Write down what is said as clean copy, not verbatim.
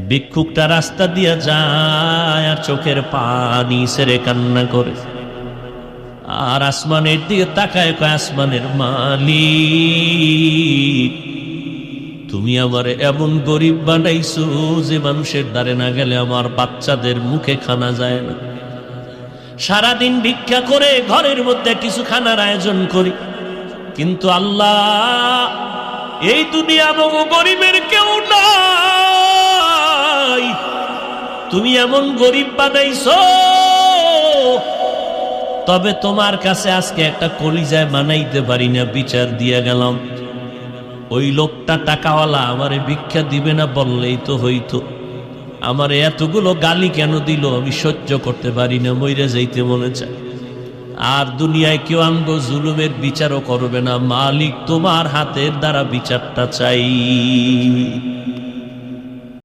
ভিক্ষুকটা রাস্তা দিয়ে যায় আর চোখের পানি ছেড়ে কান্না করে, আর আসমানের দিকে তাকায়, কয় আসমানের মালিক, তুমি আমারে এমন গরিব বানাইছো যে মানুষের দ্বারে না গেলে আমার বাচ্চাদের মুখে খানা যায় না। সারাদিন ভিক্ষা করে ঘরের মধ্যে কিছু খানার আয়োজন করি, কিন্তু আল্লাহ এই দুনিয়া বহু গরিবের কেউ নাই, তুমি এমন গরিব বানাইছো। তবে তোমার কাছে আজকে একটা কলিজায় মানাইতে পারি না, বিচার দিয়ে গেলাম। ওই লোকটা টাকাওয়ালা আমারে ভিক্ষা দিবে না বললেই তো হইতো, আমারে এতগুলো গালি কেন দিল আমি সহ্য করতে পারি না, মইরা যাইতে মনে চায়। আর দুনিয়ায় কেউ আমগো জুলুমের বিচারও করবে না, মালিক তোমার হাতের দ্বারা বিচারটা চাই।